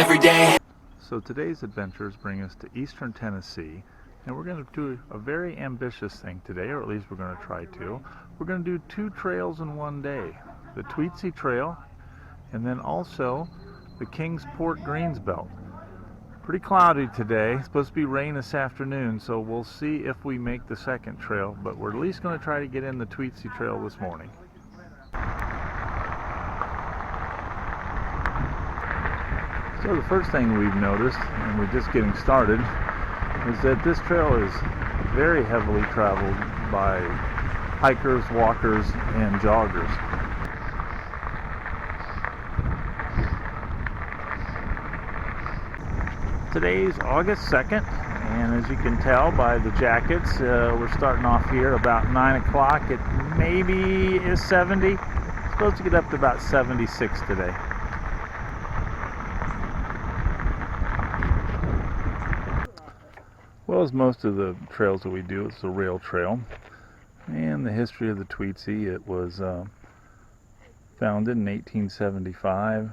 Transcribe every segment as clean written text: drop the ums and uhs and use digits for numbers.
every day. So today's adventures bring us to eastern Tennessee, and we're going to do a very ambitious thing today, or at least we're going to try to. We're going to do 2 trails in one day. The Tweetsie Trail, and then also the Kingsport Greenbelt. Pretty cloudy today. It's supposed to be rain this afternoon, so we'll see if we make the second trail, but we're at least going to try to get in the Tweetsie Trail this morning. So the first thing we've noticed, and we're just getting started, is that this trail is very heavily traveled by hikers, walkers, and joggers. Today's August 2nd, and as you can tell by the jackets, we're starting off here about 9 o'clock. It maybe is 70. It's supposed to get up to about 76 today. Well, as most of the trails that we do, it's a rail trail. And the history of the Tweetsie, it was founded in 1875.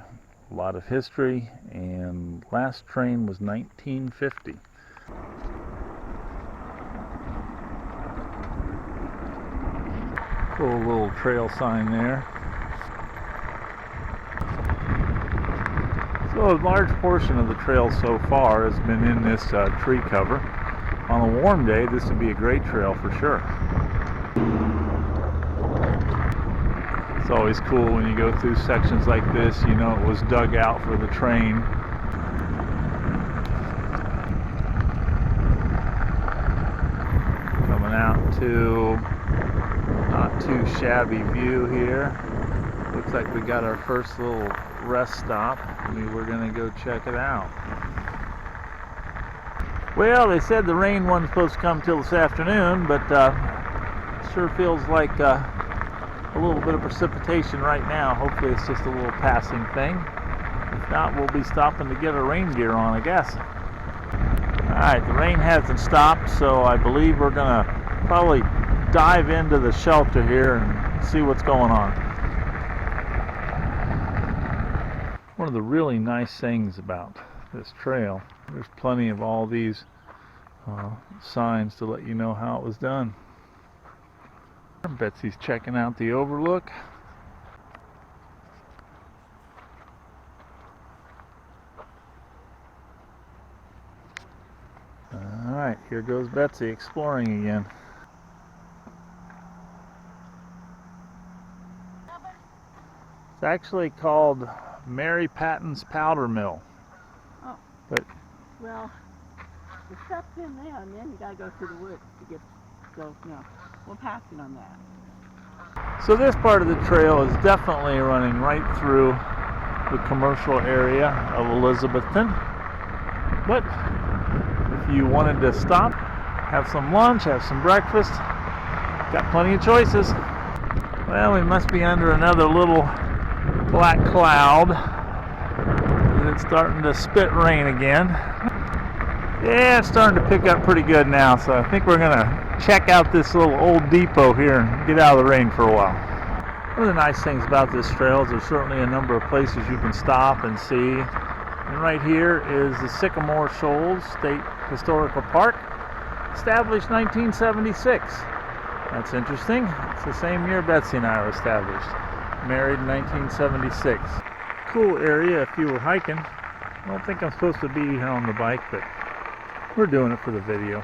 A lot of history, and last train was 1950. Cool little trail sign there. So a large portion of the trail so far has been in this tree cover. On a warm day, this would be a great trail for sure. It's always cool when you go through sections like this, you know it was dug out for the train. Coming out to not too shabby view here. Looks like we got our first little rest stop. We're gonna go check it out. Well, they said the rain wasn't supposed to come till this afternoon, but sure feels like a little bit of precipitation right now. Hopefully it's just a little passing thing. If not, we'll be stopping to get our rain gear on, I guess. Alright, the rain hasn't stopped, so I believe we're gonna probably dive into the shelter here and see what's going on. One of the really nice things about this trail, there's plenty of all these signs to let you know how it was done. Betsy's checking out the overlook. Alright, here goes Betsy exploring again. It's actually called Mary Patton's Powder Mill. Oh. But well, the step's in there, and then you gotta go through the woods to get, so, no, we'll pass it on that. So this part of the trail is definitely running right through the commercial area of Elizabethton. But if you wanted to stop, have some lunch, have some breakfast, got plenty of choices. Well, we must be under another little black cloud. It's starting to spit rain again. Yeah, it's starting to pick up pretty good now, so I think we're gonna check out this little old depot here and get out of the rain for a while. One of the nice things about this trail is there's certainly a number of places you can stop and see. And right here is the Sycamore Shoals State Historical Park, established 1976. That's interesting. It's the same year Betsy and I were established. Married in 1976. Cool area if you were hiking. I don't think I'm supposed to be here on the bike, but we're doing it for the video.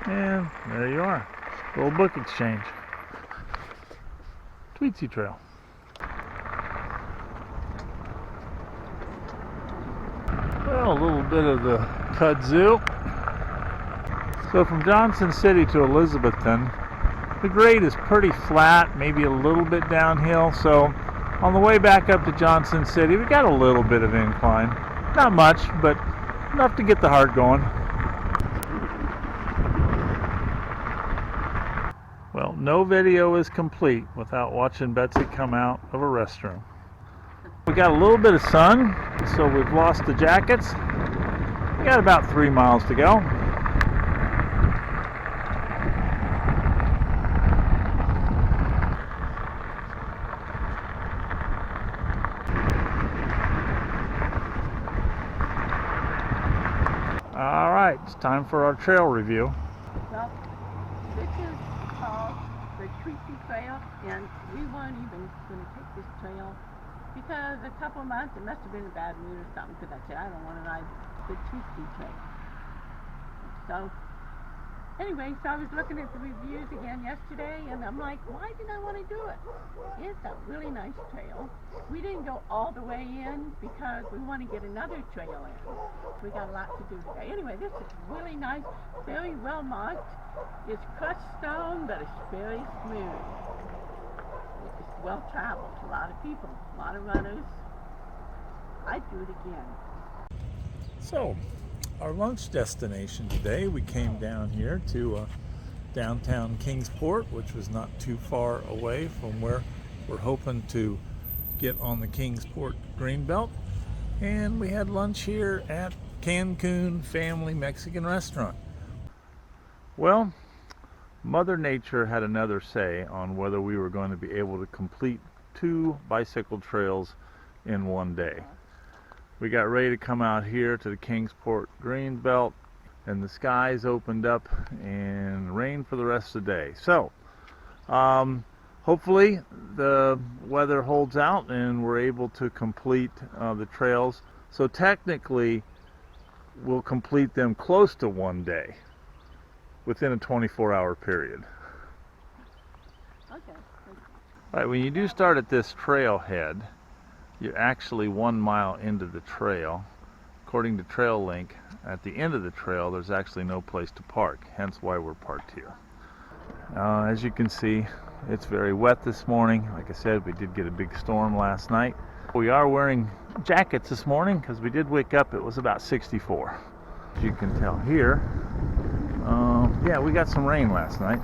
And there you are. Little book exchange. Tweetsie Trail. Well, a little bit of the kudzu. So from Johnson City to Elizabethton, the grade is pretty flat, maybe a little bit downhill. So on the way back up to Johnson City, we got a little bit of incline. Not much, but enough to get the heart going. Well, no video is complete without watching Betsy come out of a restroom. We got a little bit of sun, so we've lost the jackets. We got about 3 miles to go. time for our trail review. Well, this is called the Tweetsie Trail, and we weren't even going to take this trail because a couple months, it must have been a bad mood or something, because I said, I don't want to ride the Tweetsie Trail. So, anyway, so I was looking at the reviews again yesterday, and I'm like, why did I want to do it? It's a really nice trail. We didn't go all the way in because we want to get another trail in. We got a lot to do today. Anyway, this is really nice, very well marked. It's crushed stone, but it's very smooth. It's well traveled. A lot of people, a lot of runners. I'd do it again. So, our lunch destination today, we came down here to downtown Kingsport, which was not too far away from where we're hoping to get on the Kingsport Greenbelt. And we had lunch here at Cancun Family Mexican Restaurant. Well, Mother Nature had another say on whether we were going to be able to complete 2 bicycle trails in one day. We got ready to come out here to the Kingsport Greenbelt, and the skies opened up and rained for the rest of the day. So, hopefully the weather holds out and we're able to complete the trails. So technically, we'll complete them close to one day within a 24-hour period. Okay. All right, when you do start at this trailhead, you're actually 1 mile into the trail. According to TrailLink, at the end of the trail, there's actually no place to park, hence why we're parked here. As you can see, it's very wet this morning. Like I said, we did get a big storm last night. We are wearing jackets this morning because we did wake up, it was about 64. As you can tell here, yeah, we got some rain last night.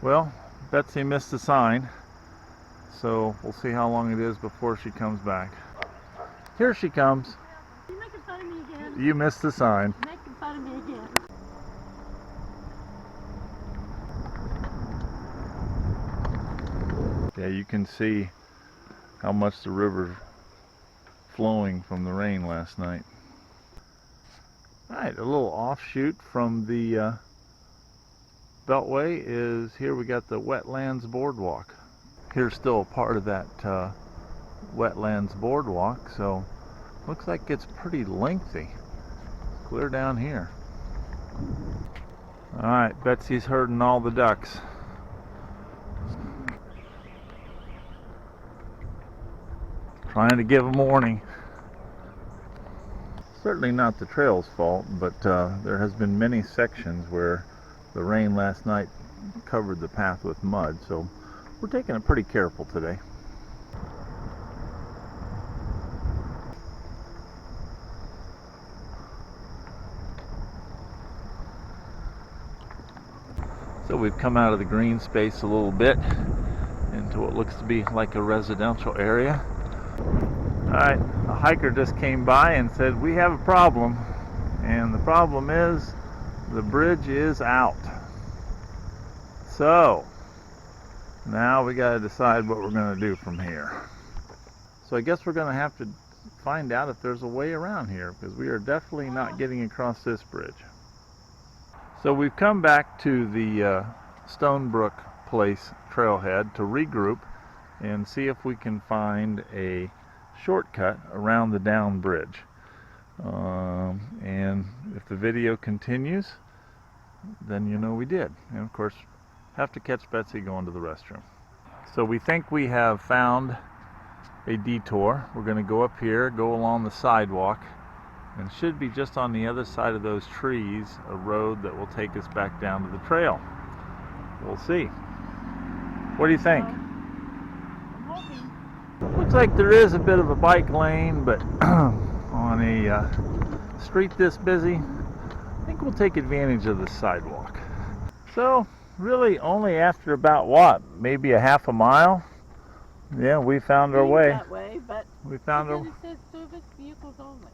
Well, Betsy missed the sign, so we'll see how long it is before she comes back. Here she comes. You're making fun of me again. You missed the sign. You're making fun of me again. Yeah, you can see how much the river's flowing from the rain last night. Alright, a little offshoot from the Beltway is here. We got the Wetlands Boardwalk. Here's still a part of that Wetlands Boardwalk, so looks like it's pretty lengthy. Clear down here. Alright, Betsy's herding all the ducks. Trying to give them warning. Certainly not the trail's fault, but there has been many sections where the rain last night covered the path with mud, so we're taking it pretty careful today. So we've come out of the green space a little bit into what looks to be like a residential area. Alright, a hiker just came by and said, we have a problem, and the problem is the bridge is out. So now we got to decide what we're going to do from here. So I guess we're going to have to find out if there's a way around here, because we are definitely not getting across this bridge. So we've come back to the Stonebrook Place trailhead to regroup and see if we can find a shortcut around the down bridge. And if the video continues, then you know we did. And of course, have to catch Betsy going to the restroom. So we think we have found a detour. We're going to go up here, go along the sidewalk, and should be just on the other side of those trees a road that will take us back down to the trail. We'll see. What do you think? Looks like there is a bit of a bike lane, but on a street this busy, I think we'll take advantage of the sidewalk. So really only after about what, maybe a half a mile, yeah, we found our way. That way, but we found our. It says service vehicles only.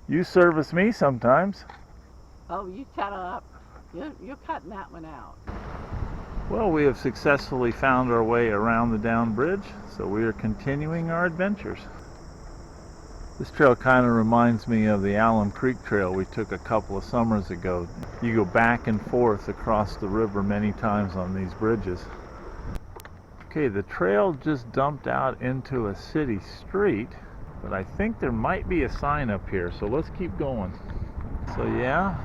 You service me sometimes. Oh, you shut up. You're cutting that one out. Well, we have successfully found our way around the down bridge, so we are continuing our adventures. This trail kind of reminds me of the Alum Creek Trail we took a couple of summers ago. You go back and forth across the river many times on these bridges. Okay, the trail just dumped out into a city street, but I think there might be a sign up here, so let's keep going. So yeah,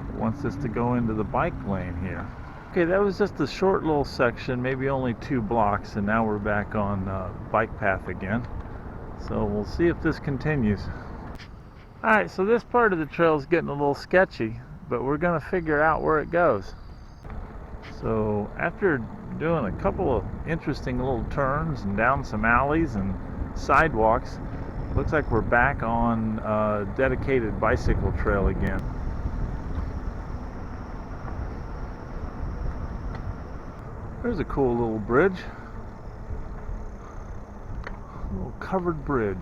it wants us to go into the bike lane here. Okay, that was just a short little section, maybe only 2 blocks, and now we're back on bike path again. So we'll see if this continues. Alright, so this part of the trail is getting a little sketchy, but we're going to figure out where it goes. So after doing a couple of interesting little turns and down some alleys and sidewalks, looks like we're back on a dedicated bicycle trail again. There's a cool little bridge. A little covered bridge.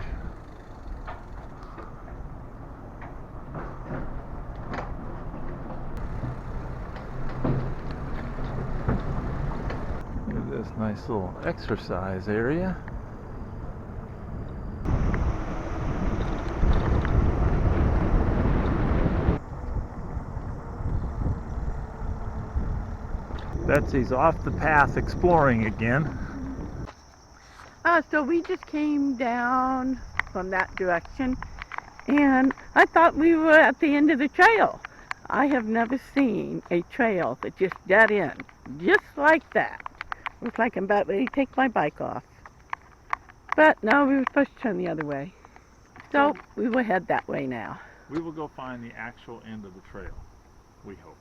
Look at this nice little exercise area. Betsy's off the path exploring again. So we just came down from that direction, and I thought we were at the end of the trail. I have never seen a trail that just dead end, just like that. Looks like I'm about ready to take my bike off. But no, we were supposed to turn the other way. So we will head that way now. We will go find the actual end of the trail, we hope.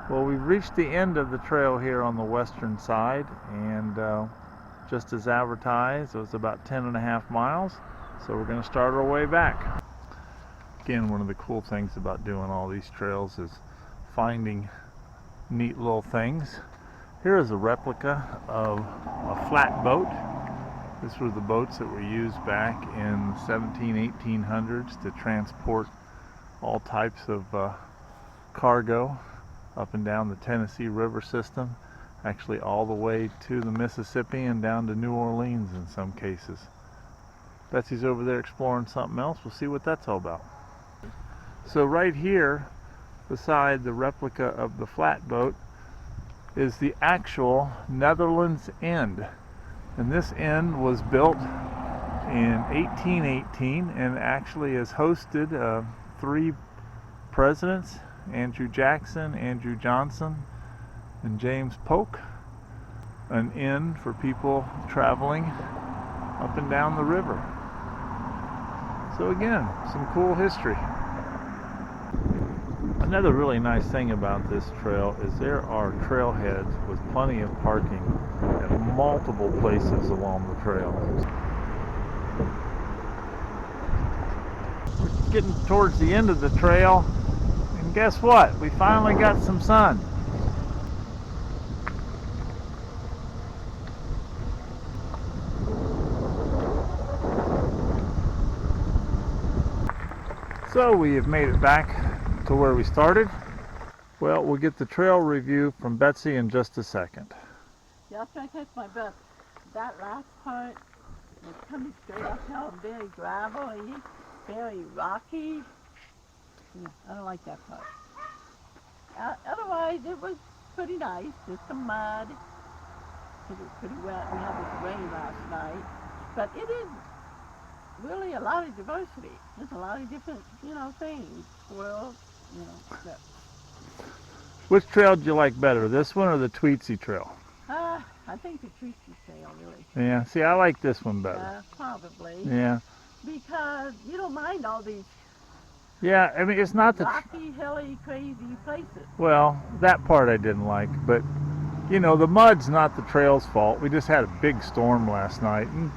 Well, we've reached the end of the trail here on the western side, and just as advertised, it was about 10.5 miles, so we're going to start our way back. Again, one of the cool things about doing all these trails is finding neat little things. Here is a replica of a flatboat. These were the boats that were used back in the 1800s to transport all types of cargo up and down the Tennessee River system, actually all the way to the Mississippi and down to New Orleans in some cases. Betsy's over there exploring something else. We'll see what that's all about. So right here, beside the replica of the flatboat, is the actual Netherlands end. And this end was built in 1818 and actually has hosted 3 presidents: Andrew Jackson, Andrew Johnson, and James Polk. An inn for people traveling up and down the river. So again, some cool history. Another really nice thing about this trail is there are trailheads with plenty of parking at multiple places along the trail. We're getting towards the end of the trail, and guess what? We finally got some sun. So we have made it back to where we started. Well, we'll get the trail review from Betsy in just a second. Yeah, I'll try to catch my breath. That last part was coming straight uphill, very gravelly, very rocky. Yeah, I don't like that part. Otherwise, it was pretty nice. There's some mud. It was pretty wet. We had this rain last night. But it is really a lot of diversity. There's a lot of different, things. Squirrels, that. Which trail do you like better, this one or the Tweetsie Trail? I think the Tweetsie Trail, really. Yeah, see, I like this one better. Probably. Yeah. Because you don't mind all these Yeah, I mean, it's not the... rocky, hilly, crazy places. Well, that part I didn't like, but, the mud's not the trail's fault. We just had a big storm last night, and,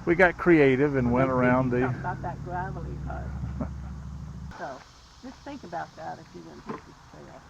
we got creative and went around the... About that gravelly part. So, just think about that if you're going to take this trail.